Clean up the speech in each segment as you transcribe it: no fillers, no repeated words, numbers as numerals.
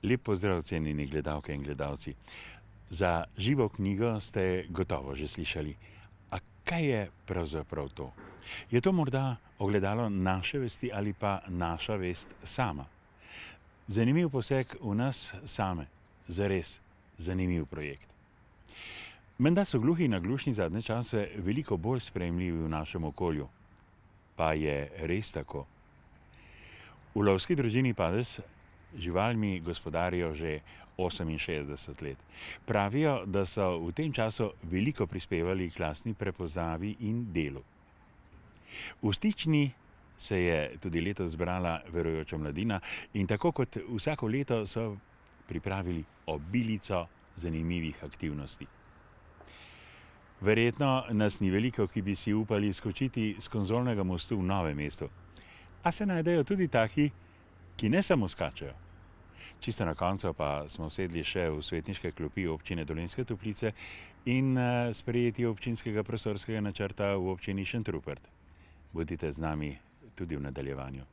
Lep pozdrav, cenjeni gledalke in gledalci. Za živo knjigo ste gotovo že slišali. A kaj je pravzaprav to? Je to morda ogledalo naše vesti ali pa naša vest sama? Zanimiv poseg v nas same, zares zanimiv projekt. Menda so gluhi in naglušni zadnje čase veliko bolj sprejemljivi v našem okolju. Pa je res tako? V lovski družini Pades živalmi gospodarijo že 68 let. Pravijo, da so v tem času veliko prispevali k lastni prepoznavi in delu. V Stični se je tudi letos zbrala verujoča mladina in tako kot vsako leto so pripravili obilico zanimivih aktivnosti. Verjetno nas ni veliko, ki bi si upali skočiti s Konzolnega mostu v Novem mestu. A se najdejo tudi taki, ki ne samo skačejo. Čisto na koncu pa smo sedli še v svetniške klopi občine Dolenjske Toplice in sprejeti občinskega prostorskega načrta v občini Šentrupert. Bodite z nami tudi v nadaljevanju.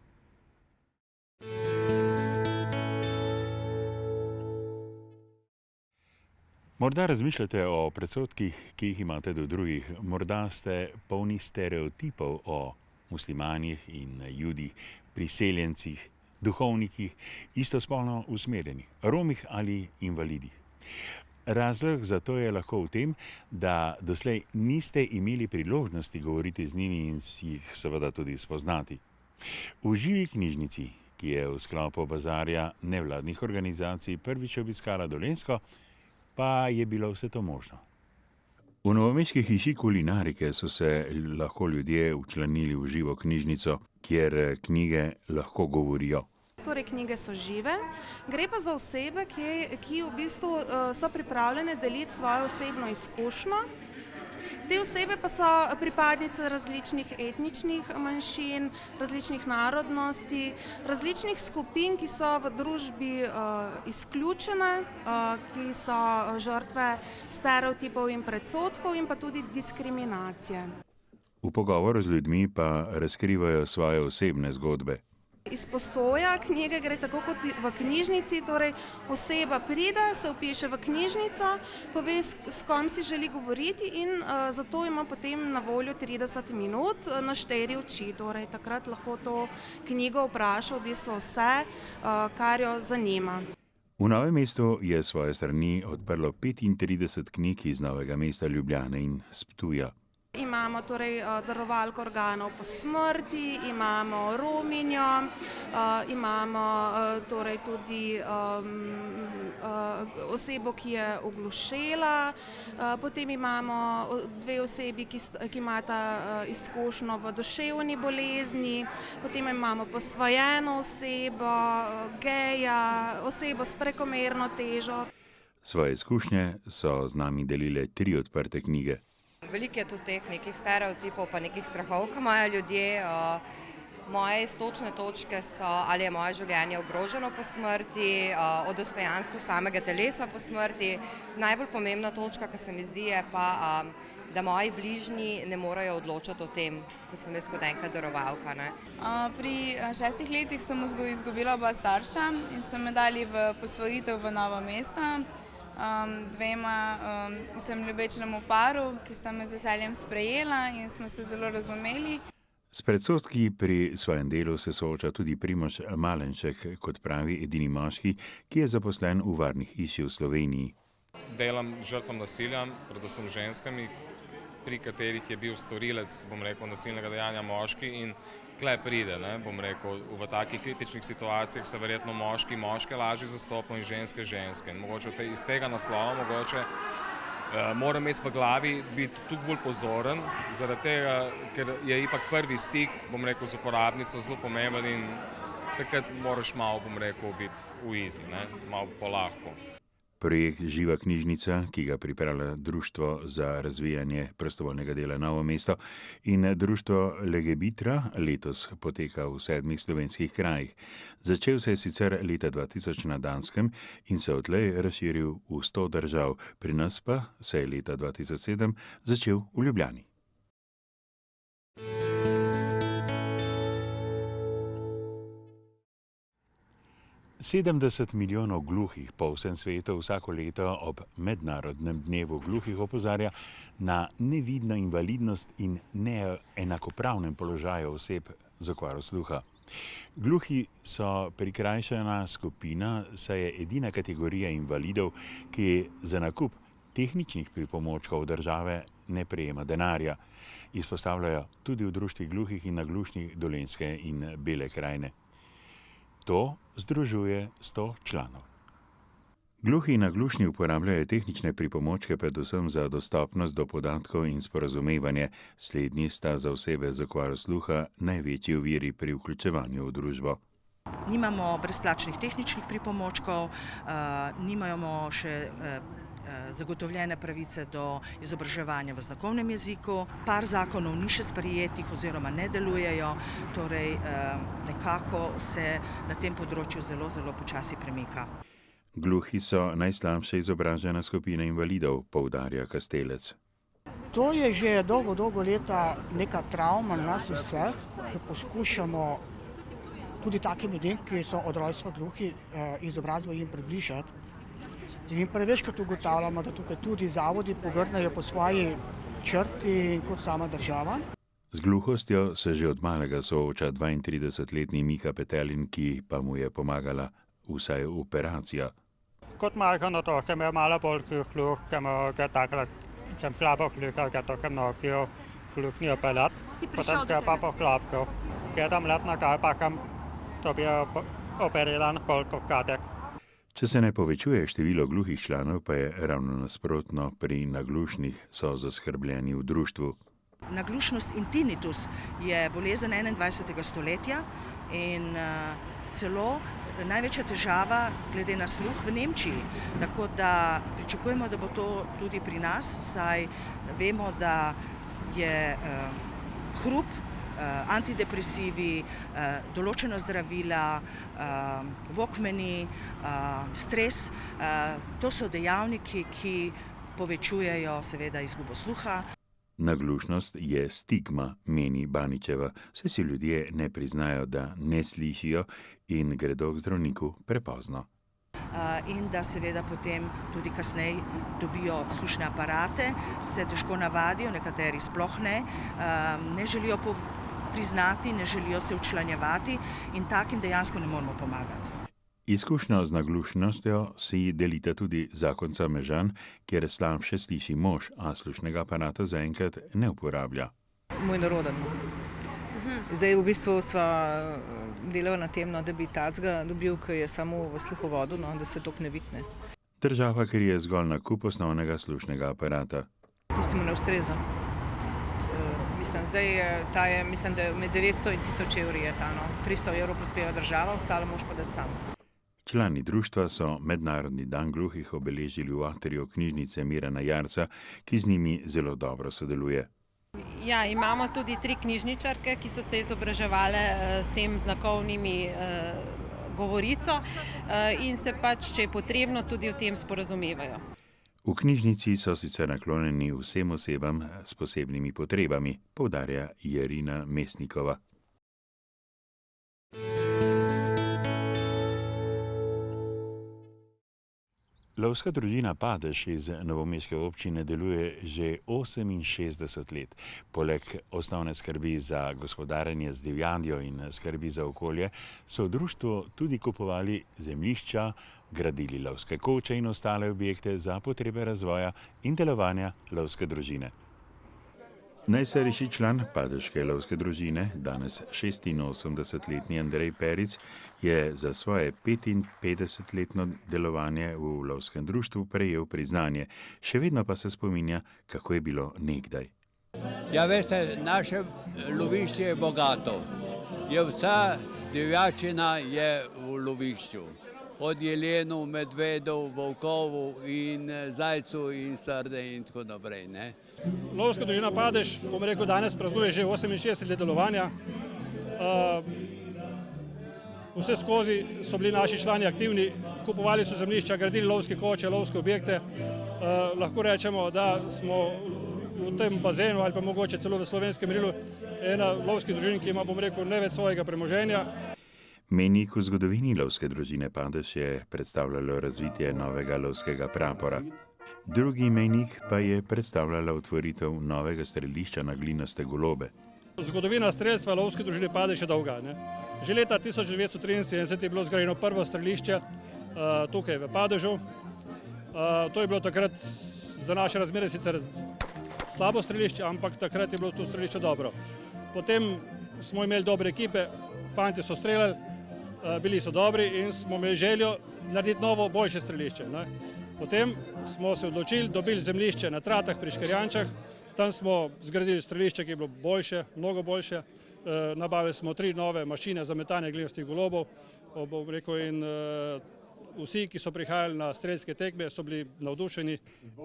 Morda razmišljate o predsodkih, ki jih imate do drugih. Morda ste polni stereotipov o muslimanih in judih, priseljencih, duhovnikih, istospolno usmerjenih, Romih ali invalidih. Razlog za to je lahko v tem, da doslej niste imeli priložnosti govoriti z njimi in jih seveda tudi spoznati. V Živi knjižnici, ki je v sklopu bazarja nevladnih organizacij prvič obiskala Dolenjsko, pa je bilo vse to možno. V novomeški hiši kulinarike so se lahko ljudje včlanili v Živo knjižnico, kjer knjige lahko govorijo. Torej, knjige so žive, gre pa za osebe, ki v bistvu so pripravljene deliti svojo osebno izkušnjo. Te osebe pa so pripadnice različnih etničnih manjšin, različnih narodnosti, različnih skupin, ki so v družbi izključene, ki so žrtve stereotipov in predsodkov in pa tudi diskriminacije. V pogovoru z ljudmi pa razkrivajo svoje osebne zgodbe. Izposoja knjige gre tako kot v knjižnici, torej oseba pride, se vpiše v knjižnico, pove, s kom si želi govoriti in zato ima potem na voljo 30 minut na 4 oči. Torej takrat lahko to knjigo vpraša v bistvu vse, kar jo zanima. V Novem mestu je svoje strani odprlo 35 knjig iz Novega mesta, Ljubljane in s Ptuja. Imamo torej darovalko organov po smrti, imamo Rominjo, imamo torej tudi osebo, ki je oglušela, potem imamo 2 osebi, ki imata izkušnjo v duševni bolezni, potem imamo posvojeno osebo, geja, osebo s prekomerno težo. Svoje izkušnje so z nami delile 3 odprte knjige. Veliko je tudi teh nekih stereotipov pa nekih strahov, ki imajo ljudje. Moje iztočne točke so, ali je moje življenje ogroženo po smrti, o dostojanstvu samega telesa po smrti. Najbolj pomembna točka, ki se mi zdi, je pa, da moji bližnji ne morejo odločati o tem, ko sem jaz kot enka darovalka. Pri 6 letih sem izgubila oba starša in so me dali v posvojitev v Novo mesto. 2 sem ljubečnemu paru, ki sta me z veseljem sprejela in smo se zelo razumeli. S predsodki pri svojem delu se sooča tudi Primož Malenšek, kot pravi edini moški, ki je zaposlen v varni hiši v Sloveniji. Delam žrtvam nasilja, predvsem ženskami, pri katerih je bil storilec, nasilnega dejanja moški in tle pride, v takih kritičnih situacijah se verjetno moške lažje zastopajo in ženske. Mogoče iz tega naslova moram imeti v glavi, biti tudi bolj pozoren, zaradi tega, ker je ipak prvi stik, z uporabnico zelo pomemben in takrat moraš malo, biti v izi, malo polahko. Projekt Živa knjižnica, ki ga pripravlja Društvo za razvijanje prostovoljnega dela Novo mesto in Društvo Legebitra, letos poteka v 7 slovenskih krajih. Začel se je sicer leta 2000 na Danskem in se odtlej razširil v 100 držav, pri nas pa se je leta 2007 začel v Ljubljani. 70 milijonov gluhih po vsem svetu vsako leto ob mednarodnem dnevu gluhih opozarja na nevidno invalidnost in neenakopravnem položaju oseb z okvaro sluha. Gluhi so prikrajšana skupina, saj je edina kategorija invalidov, ki za nakup tehničnih pripomočkov države ne prejema denarja, izpostavljajo tudi v društvih gluhih in naglušnih Dolenjske in Bele krajine. To združuje 100 članov. Gluhi in naglušni uporabljajo tehnične pripomočke predvsem za dostopnost do podatkov in sporazumevanje. Slednji sta za osebe z okvaro sluha največji oviri pri vključevanju v družbo. Nimamo brezplačnih tehničnih pripomočkov, nimamo še zagotovljene pravice do izobraževanja v znakovnem jeziku. Par zakonov ni še sprejetih oziroma ne delujejo, torej nekako se na tem področju zelo počasi premika. Gluhi so najslabše izobražena skupina invalidov, poudarja Kastelec. To je že dolgo leta neka travma nas vseh, ki poskušamo tudi takim ljudem, ki so od rojstva gluhi, izobrazbo jim približati. In prevečkrat ugotavljamo, da tukaj tudi zavodi pogrnejo po svoji črti kot sama država. Z gluhostjo se že od malega sooča 32-letni Miha Petelin, ki pa mu je pomagala vsaj operacija. Kot majhen otrok sem imel malo bolj gluh, takrat sem hlapal klikal, ker to mnogo flukni operat. Potem ga pa pohlapkal. Kedam let na kaj pa kam to bi operiran polko katek. Če se ne povečuje število gluhih članov, pa je ravno nasprotno, pri naglušnih so zaskrbljeni v društvu. Naglušnost in tinnitus je bolezen 21. stoletja in celo največja težava glede na sluh v Nemčiji. Tako da pričakujemo, da bo to tudi pri nas, saj vemo, da je hrup, antidepresivi, določena zdravila, walkmani, stres, to so dejavniki, ki povečujejo seveda izgubo sluha. Naglušnost je stigma, meni Baničeva, saj si ljudje ne priznajo, da ne slišijo in gredo k zdravniku prepozno. In da seveda potem tudi kasneje dobijo slušne aparate, se težko navadijo, nekateri sploh ne želijo priznati, ne želijo se včlanjevati in takim dejansko ne moramo pomagati. Izkušnjo z naglušnostjo si delita tudi zakonca Mežan, kjer slabše sliši mož, a slušnega aparata zaenkrat ne uporablja. Moj naroden. Zdaj v bistvu sva delala na tem, da bi tacga dobil, ki je samo v sluhovodu, da se tok ne vidne. Država krije zgolj nakup osnovnega slušnega aparata. Tistemu ne ustreza. Ta je, mislim, da med 900 in 1000 evri je ta, 300 evrov prispeva država, ostalo moš pa dati sam. Člani društva so Mednarodni dan gluhih obeležili v atriju knjižnice Mirana Jarca, ki z njimi zelo dobro sodeluje. Ja, imamo tudi 3 knjižničarke, ki so se izobraževale s tem znakovnimi govorico in se pač, če je potrebno, tudi o tem sporazumevajo. V knjižnici so sicer naklonjeni vsem osebam s posebnimi potrebami, poudarja Jerina Mesnikova. Lovska družina Padež iz novomeške občine deluje že 68 let. Poleg osnovne skrbi za gospodarjenje z divjadjo in skrbi za okolje so v društvu tudi kupovali zemljišča, gradili lovske koče in ostale objekte za potrebe razvoja in delovanja lovske družine. Najstarejši član Padežke lovske družine, danes 86-letni Andrej Peric, je za svoje 55-letno delovanje v lovskem društvu prejel priznanje. Še vedno pa se spominja, kako je bilo nekdaj. Ja, veste, naše lovišče je bogato. Vsa divjačina je v lovišču. Od jelenov, medvedov, volkov in zajcev in srde in tako naprej. Lovska družina Padež, bom rekel, danes praznuje že 68 let delovanja. Vse skozi so bili naši člani aktivni, kupovali so zemljišča, gradili lovske koče, lovske objekte. Lahko rečemo, da smo v tem bazenu ali pa mogoče celo v slovenskem merilu ena lovskih družin, ki ima, bom rekel, največ svojega premoženja. Mejnik v zgodovini lovske družine Padež je predstavljalo razvitje novega lovskega prapora. Drugi mejnik pa je predstavljala otvoritev novega strelišča na glinaste golobe. Zgodovina strelstva lovske družine Padež je dolga. Že leta 1973 je bilo zgrajeno prvo strelišče tukaj v Padežu. To je bilo takrat za naše razmere sicer slabo strelišče, ampak takrat je bilo to strelišče dobro. Potem smo imeli dobre ekipe, fanti so streljali, bili so dobri in smo imeli željo narediti novo, boljše strelišče. Potem smo se odločili, dobili zemljišče na Tratah pri Škerjančah, tam smo zgradili strelišče, ki je bilo boljše, mnogo boljše. Nabavili smo 3 nove mašine za metanje glinastih golobov, in vsi, ki so prihajali na strelske tekme, so bili navdušeni.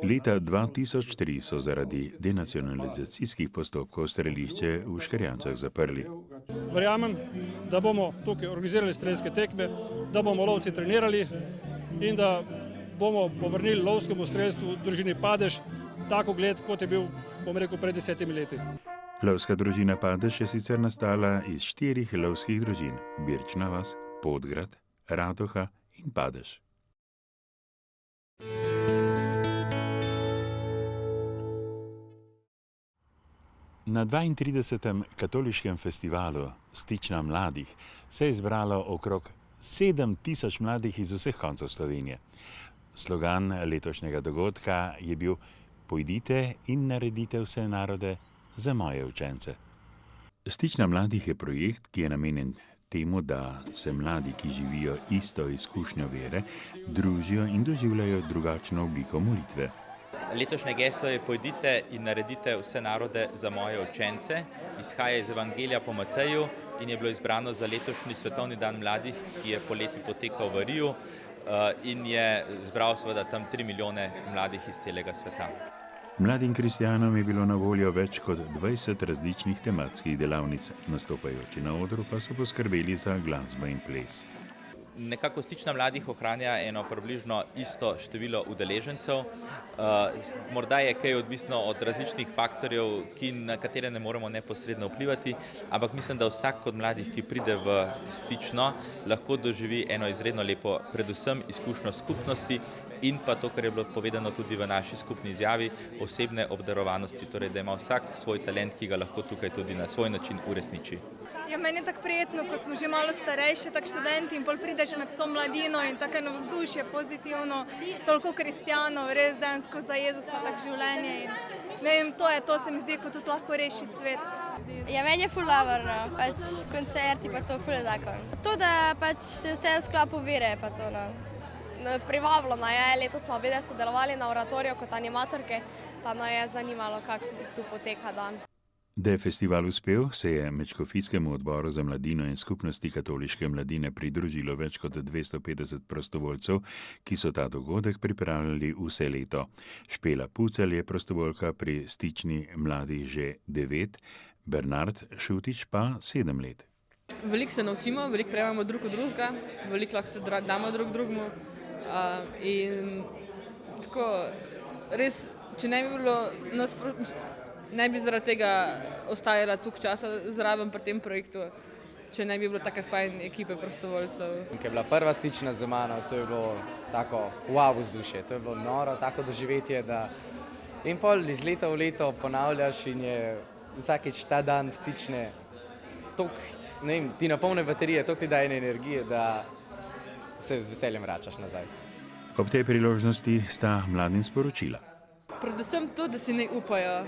Leta 2003 so zaradi denacionalizacijskih postopkov strelišče v Škerjančah zaprli. Verjamem, da bomo tukaj organizirali strelske tekme, da bomo lovci trenirali in da bomo povrnili lovskemu strelstvu družini Padež tak ugled, kot je bil, pred 10 leti. Lovska družina Padež je sicer nastala iz 4 lovskih družin: Birčna vas, Podgrad, Ratoha in Padež. Na 32. katoliškem festivalu Stična mladih se je zbralo okrog 7000 mladih iz vseh koncev Slovenije. Slogan letošnjega dogodka je bil: Pojdite in naredite vse narode za moje učence. Stična mladih je projekt, ki je namenjen temu, da se mladi, ki živijo isto izkušnjo vere, družijo in doživljajo drugačno obliko molitve. Letošnje geslo je: Pojdite in naredite vse narode za moje učence. Izhaja iz Evangelija po Mateju in je bilo izbrano za letošnji svetovni dan mladih, ki je poleti potekal v Riju in je zbral seveda tam 3 milijone mladih iz celega sveta. Mladim kristjanom je bilo na voljo več kot 20 različnih tematskih delavnic, nastopajoči na odru pa so poskrbeli za glasbo in ples. Nekako Stična mladih ohranja eno približno isto število udeležencev. Morda je kaj odvisno od različnih faktorjev, na katere ne moremo neposredno vplivati, ampak mislim, da vsak od mladih, ki pride v Stično, lahko doživi eno izredno lepo, predvsem izkušnjo skupnosti in pa to, kar je bilo povedano tudi v naši skupni izjavi, osebne obdarovanosti, torej da ima vsak svoj talent, ki ga lahko tukaj tudi na svoj način uresniči. Ja, meni je tako prijetno, ko smo že malo starejši, tak študenti, in pol prideš med to mladino in tako eno vzdušje pozitivno, toliko kristjanov, res dejansko za Jezusa tak življenje in ne vem, to se mi zdi, ko tudi lahko reši svet. Ja, meni je ful lavarno, koncerti pa to ful tako. To, da se vse v sklopu vere pa to, Privabljeno je, letos smo bili sodelovali na oratoriju kot animatorke, pa je zanimalo, kako tu poteka dan. Da je festival uspel, se je Medškofijskemu odboru za mladino in skupnosti katoliške mladine pridružilo več kot 250 prostovoljcev, ki so ta dogodek pripravljali vse leto. Špela Pucelj je prostovoljka pri Stični mladih že 9, Bernard Šutič pa 7 let. Veliko se naučimo, veliko prejemamo drug od drugega, veliko lahko damo drug drugemu in tako res, če ne bi bilo ne bi zaradi tega ostajala toliko časa zraven pri tem projektu, če ne bi bilo take fajn ekipe prostovoljcev. Ko je bila prva Stična za mano, to je bilo tako wow vzdušje, to je bilo noro, tako doživetje, da in pol iz leta v leto ponavljaš in je vsakič ta dan Stične toliko, ne vem, ti napolne baterije, toliko ti daje energije, da se z veseljem vračaš nazaj. Ob tej priložnosti sta mladim sporočila. Predvsem to, da si ne upajo.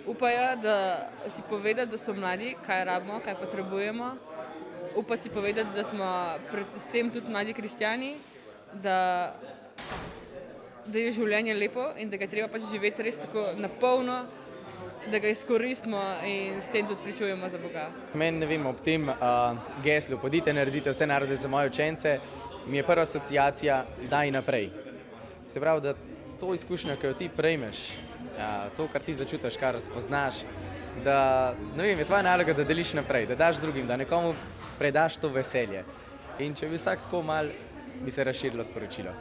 Upajo, da si povedati, da so mladi, kaj rabimo, kaj potrebujemo. Upati si povedati, da smo predvsem tudi mladi kristjani, da je življenje lepo in da ga treba živeti res tako napolno, da ga izkoristimo in s tem tudi pričujemo za Boga. Meni, ne vem, ob tem geslu, pojdite, naredite vse narode za moje učence, mi je prva asociacija, daj naprej. Se pravi, da to izkušnjo, ki jo ti prejmeš, to, kar ti začutiš, kar spoznaš, da, ne vem, je tvoja naloga, da deliš naprej, da daš drugim, da nekomu predaš to veselje. In če bi vsak tako malo, bi se razširilo sporočilo.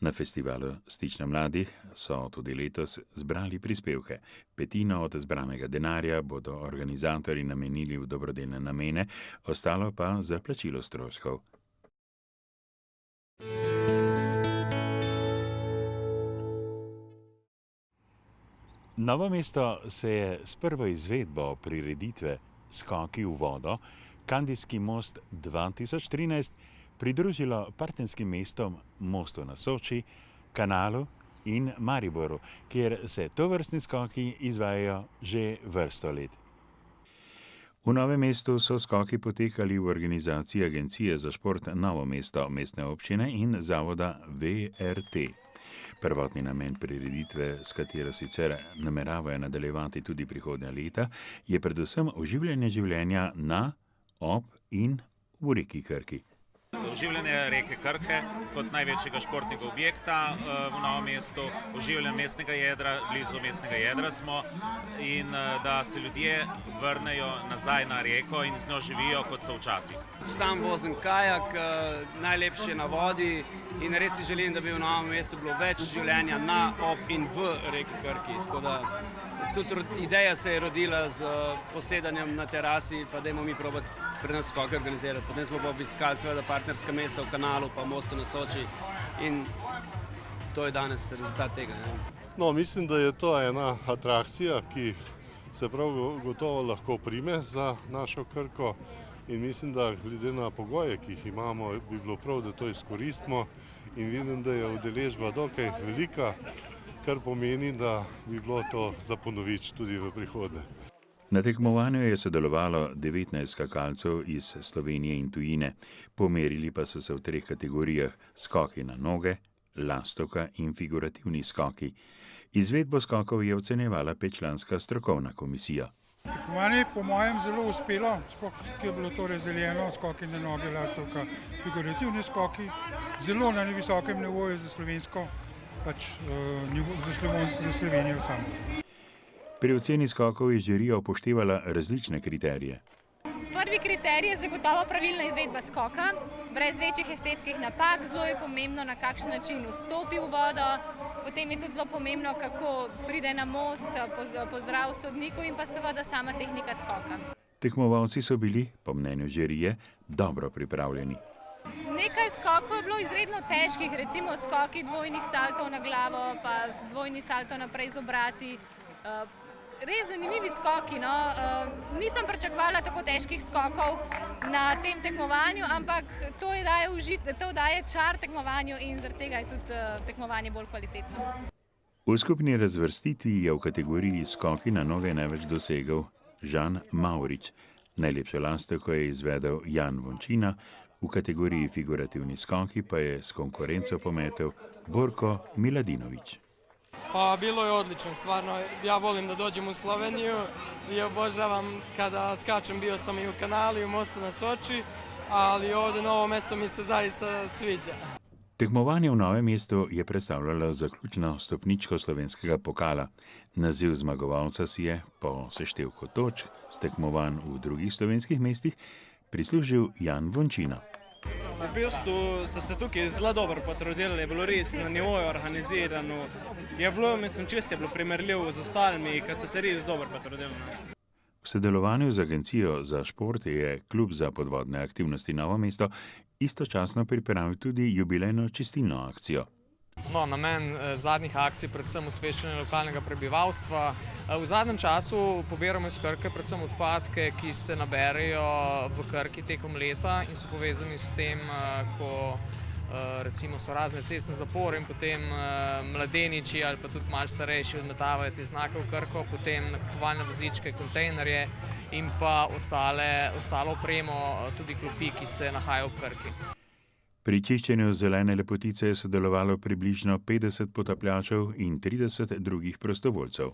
Na festivalu Stična mladih so tudi letos zbrali prispevke. Petino od zbranega denarja bodo organizatorji namenili v dobrodelne namene, ostalo pa za plačilo stroškov. Novo mesto se je s prvo izvedbo prireditve Skoki v vodo Kandijski most 2013 pridružilo partnerskim mestom Mostu na Soči, Kanalu in Mariboru, kjer se tovrstni skoki izvajajo že vrsto let. V Novem mestu so skoki potekali v organizaciji Agencije za šport Novo mesto, mestne občine in zavoda VRT. Prvotni namen prireditve, s katero sicer nameravajo nadaljevati tudi prihodnja leta, je predvsem oživljanje življenja na, ob in v reki Krki. Oživljanje reke Krke kot največjega športnega objekta v Novem mestu, oživljanje mestnega jedra, blizu mestnega jedra smo, in da se ljudje vrnejo nazaj na reko in z njo živijo, kot so včasih. Sam vozim kajak, najlepše na vodi, in res si želim, da bi v Novem mestu bilo več življenja na, ob in v reki Krki. Tako da tudi ideja se je rodila z posedanjem na terasi, pa dajmo mi probati pri nas skoke organizirati. Potem smo pa obiskali seveda partnerska mesta v Kanalu, pa Mostu na Soči, in to je danes rezultat tega. No, mislim, da je to ena atrakcija, ki se prav gotovo lahko prime za našo Krko, in mislim, da glede na pogoje, ki jih imamo, bi bilo prav, da to izkoristimo, in vidim, da je udeležba dokaj velika, kar pomeni, da bi bilo to za ponovič tudi v prihodnje. Na tekmovanju je sodelovalo 19 skakalcev iz Slovenije in tujine. Pomerili pa so se v 3 kategorijah: skoki na noge, lastovka in figurativni skoki. Izvedbo skokov je ocenjevala 5-članska strokovna komisija. Tekmovanje je po mojem zelo uspelo, ki je bilo to razdeljeno, skoki na noge, lastovka, figurativni skoki, zelo na visokem nivoju za slovensko, za Slovenijo samo. Pri oceni skokov je žirija upoštevala različne kriterije. Prvi kriterij je zagotovo pravilna izvedba skoka, brez večjih estetskih napak. Zelo je pomembno, na kakšen način vstopi v vodo, potem je tudi zelo pomembno, kako pride na most, pozdrav sodniku in pa seveda sama tehnika skoka. Tekmovalci so bili, po mnenju žirije, dobro pripravljeni. Nekaj skokov je bilo izredno težkih, recimo skoki dvojnih saltov na glavo, pa dvojni salto naprej z obrati. Res zanimivi skoki, no. Nisem pričakovala tako težkih skokov na tem tekmovanju, ampak to daje čar tekmovanju in zaradi tega je tudi tekmovanje bolj kvalitetno. V skupni razvrstitvi je v kategoriji skoki na noge največ dosegel Žan Mavrič. Najlepšo lastovko je izvedel Jan Vončina, v kategoriji figurativni skoki pa je s konkurenco pometel Borko Miladinović. Pa bilo je odlično, stvarno. Ja volim da dođem u Sloveniju i obožavam kada skačem, bio sam i u Kanali, u Mostu na Soči, ali ovdje Novo mesto mi se zaista sviđa. Tekmovanje v Novem mestu je predstavljalo zaključno stopničko slovenskega pokala. Naziv zmagovalca si je, po seštevku točk s tekmovanj v drugih slovenskih mestih, prislužil Jan Vončina. V bistvu so se tukaj zelo dobro potrudili, je bilo res na nivoju organizirano. Je bilo, mislim, čisto je bilo primerljivo z ostalimi, ki so se res dobro potrudili. V sodelovanju z Agencijo za šport je Klub za podvodne aktivnosti Novo mesto istočasno pripravil tudi jubilejno čistilno akcijo. No, namen zadnjih akcij predvsem osveščanje lokalnega prebivalstva. V zadnjem času pobiramo iz Krke predvsem odpadke, ki se naberejo v Krki tekom leta in so povezani s tem, ko recimo so razne cestne zapore in potem mladeniči ali pa tudi malo starejši odmetavajo te znake v Krko, potem nakupovalne vozičke, kontejnerje in pa ostalo opremo, tudi klopi, ki se nahajajo v Krki. Pri čiščenju zelene lepotice je sodelovalo približno 50 potapljačev in 30 drugih prostovoljcev.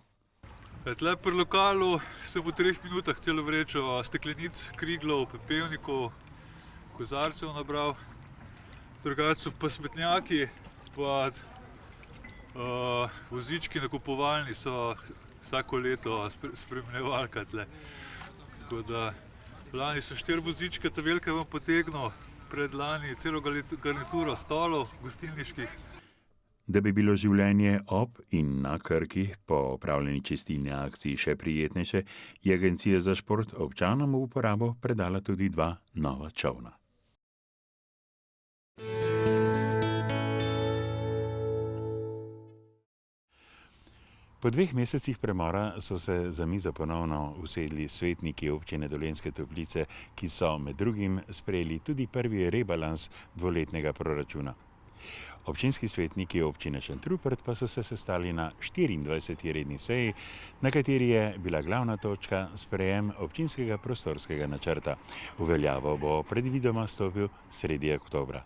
Tle pri lokalu sem v 3 minutah celo vrečo steklenic, kriglov, pepelnikov, kozarcev nabral. Drugače so pa smetnjaki, pa vozički nakupovalni so vsako leto spremljevalka tle. Tako da lani so 4 vozičke, ta velika vam potegnil, predlani celo garnituro stolov gostilniških. Da bi bilo življenje ob in na Krki po opravljeni čistilni akciji še prijetnejše, je Agencija za šport občanom v uporabo predala tudi 2 nova čolna. Po 2 mesecih premora so se za mizo ponovno usedli svetniki občine Dolenjske Toplice, ki so med drugim sprejeli tudi prvi rebalans dvoletnega proračuna. Občinski svetniki občine Šentrupert pa so se sestali na 24. redni seji, na kateri je bila glavna točka sprejem občinskega prostorskega načrta. V veljavo bo predvidoma stopil sredi oktobra.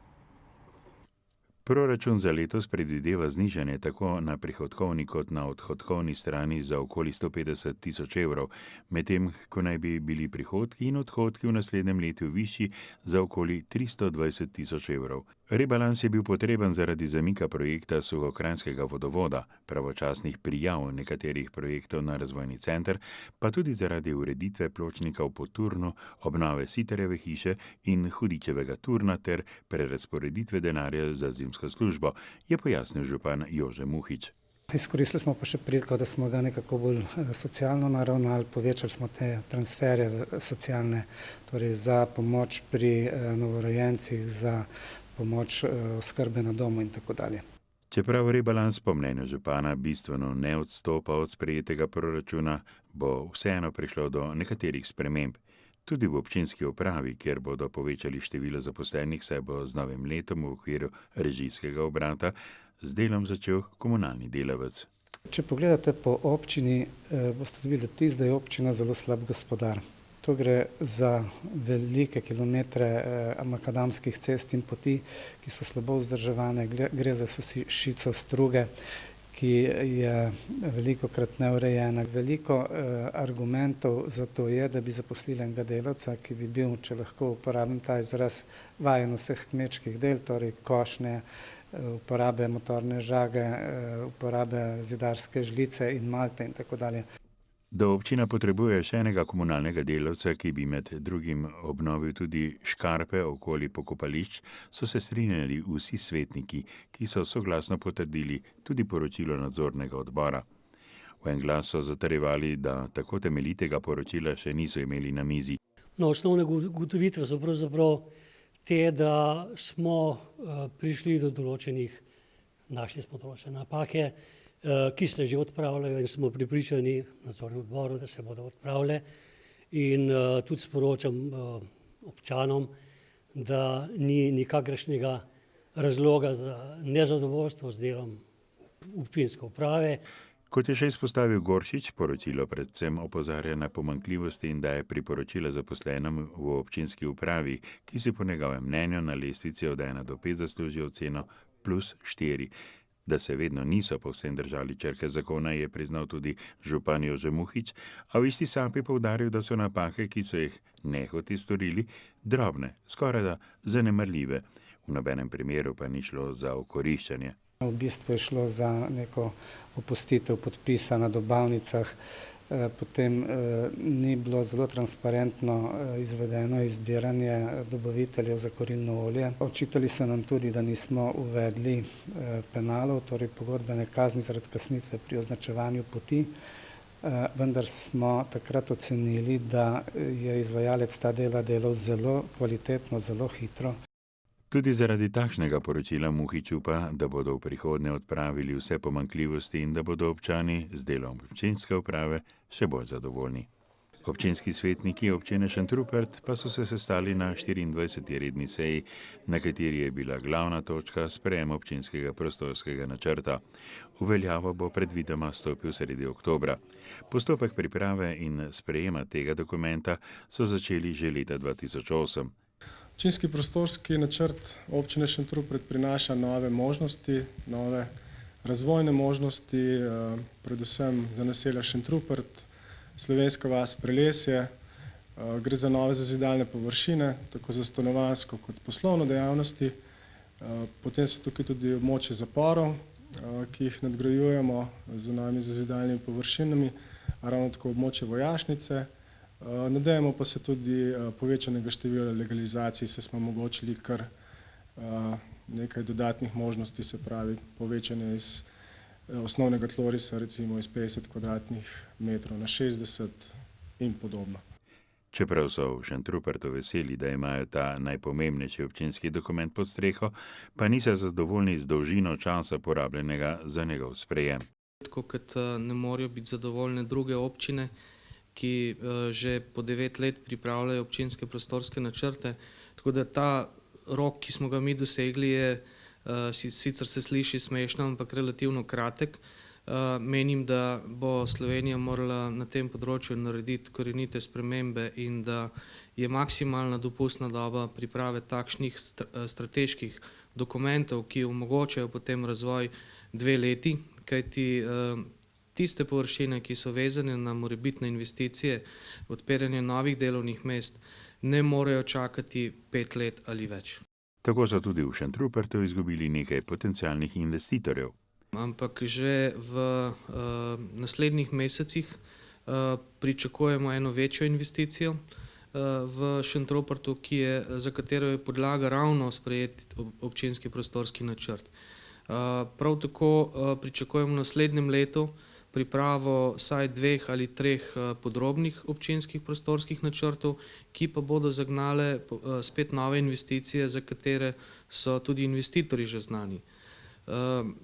Proračun za letos predvideva znižanje tako na prihodkovni kot na odhodkovni strani za okoli 150 tisoč evrov, medtem ko naj bi bili prihodki in odhodki v naslednjem letu višji za okoli 320 tisoč evrov. Rebalans je bil potreben zaradi zamika projekta Suhokranjskega vodovoda, pravočasnih prijav nekaterih projektov na razvojni center, pa tudi zaradi ureditve pločnika v Turnu, obnove Siterjeve hiše in Hudičevega turna ter prerazporeditve denarja za zimsko službo, je pojasnil župan Jože Muhič. Izkoristili smo pa še priliko, da smo ga nekako bolj socialno naravnali, povečali smo te transferje socialne, torej za pomoč pri novorojencih, za pomoč oskrbe na domu in tako dalje. Čeprav rebalans po mnenju župana bistveno ne odstopa od sprejetega proračuna, bo vseeno prišlo do nekaterih sprememb. Tudi v občinski upravi, kjer bodo povečali število zaposlenih, saj bo z novim letom v okviru režijskega obrata z delom začel komunalni delavec. Če pogledate po občini, boste videli, da je občina zelo slab gospodar. To gre za velike kilometre makadamskih cest in poti, ki so slabo vzdrževane, gre za šico struge, ki je velikokrat neurejena. Veliko argumentov za to je, da bi zaposlili enega delavca, ki bi bil, če lahko uporabim ta izraz, vajen vseh kmečkih del, torej košnje, uporabe motorne žage, uporabe zidarske žlice in malte in tako dalje. Da občina potrebuje še enega komunalnega delavca, ki bi med drugim obnovil tudi škarpe okoli pokopališč, so se strinjali vsi svetniki, ki so soglasno potrdili tudi poročilo nadzornega odbora. V en glas so zatrjevali, da tako temeljitega poročila še niso imeli na mizi. No, osnovne ugotovitve so pravzaprav te, da smo prišli do določenih, našli smo določene napake, ki se že odpravljajo in smo pripričani v nadzornem odboru, da se bodo odpravile. In tudi sporočam občanom, da ni nikakršnega razloga za nezadovoljstvo z delom občinske uprave. Kot je še izpostavil Goršič, poročilo predvsem opozarja na pomanjkljivosti in daje priporočila zaposlenim v občinski upravi, ki si po njegovem mnenju na lestvici od 1 do 5 zaslužijo oceno +4. Da se vedno niso povsem držali črke zakona, je priznal tudi župan Jože Muhič, a v isti sapi poudaril, da so napake, ki so jih nehote storili, drobne, skorajda zanemarljive. V nobenem primeru pa ni šlo za okoriščanje. V bistvu je šlo za neko opustitev podpisa na dobavnicah, potem ni bilo zelo transparentno izvedeno izbiranje dobaviteljev za kurilno olje. Očitali so nam tudi, da nismo uvedli penalov, torej pogodbene kazni zaradi kasnitve pri označevanju poti, vendar smo takrat ocenili, da je izvajalec ta dela delal zelo kvalitetno, zelo hitro. Tudi zaradi takšnega poročila Muhič upa, da bodo v prihodnje odpravili vse pomanjkljivosti in da bodo občani z delom občinske uprave še bolj zadovoljni. Občinski svetniki občine Šentrupert pa so se sestali na 24. redni seji, na kateri je bila glavna točka sprejem občinskega prostorskega načrta. V veljavo bo predvidoma stopil sredi oktobra. Postopek priprave in sprejema tega dokumenta so začeli že leta 2008. Občinski prostorski načrt občine Šentrupert prinaša nove možnosti, nove razvojne možnosti, predvsem za naselja Šentrupert, Slovenska vas, Prelesje. Gre za nove zazidalne površine, tako za stanovanjsko kot poslovno dejavnosti. Potem so tukaj tudi območje zaporov, ki jih nadgrajujemo z novimi zazidalnimi površinami, ravno tako območje vojašnice. Nadejamo pa se tudi povečanega števila legalizacij, saj smo omogočili kar nekaj dodatnih možnosti, se pravi povečanje iz osnovnega tlorisa recimo iz 50 kvadratnih metrov na 60 in podobno. Čeprav so v Šentrupertu veseli, da imajo ta najpomembnejši občinski dokument pod streho, pa niso zadovoljni z dolžino časa porabljenega za njegov sprejem. Tako kot ne morejo biti zadovoljne druge občine, ki že po 9 let pripravljajo občinske prostorske načrte. Tako da ta rok, ki smo ga mi dosegli, je, sicer se sliši smešno, ampak relativno kratek. Menim, da bo Slovenija morala na tem področju narediti korenite spremembe in da je maksimalna dopustna doba priprave takšnih strateških dokumentov, ki omogočajo potem razvoj 2 leti, kajti tiste površine, ki so vezane na morebitne investicije, odpiranje novih delovnih mest, ne morejo čakati 5 let ali več. Tako so tudi v Šentrupertu izgubili nekaj potencialnih investitorjev. Ampak že v naslednjih mesecih pričakujemo eno večjo investicijo v Šentrupertu, za katero je podlaga ravno sprejeti občinski prostorski načrt. Prav tako pričakujemo v naslednjem letu pripravo vsaj 2 ali 3 podrobnih občinskih prostorskih načrtov, ki pa bodo zagnale spet nove investicije, za katere so tudi investitorji že znani.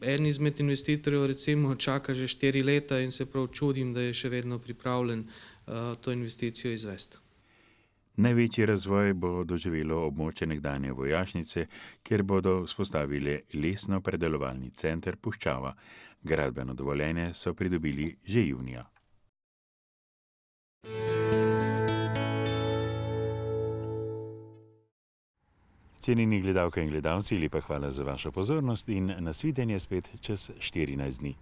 En izmed investitorjev recimo čaka že 4 leta in se prav čudim, da je še vedno pripravljen to investicijo izvesti. Največji razvoj bo doživelo območje nekdanje vojašnice, kjer bodo vzpostavili lesno-predelovalni center Puščava. Gradbeno dovoljenje so pridobili že junija. Cenjeni gledalke in gledalci, lepa hvala za vašo pozornost in nasvidenje spet čez 14 dni.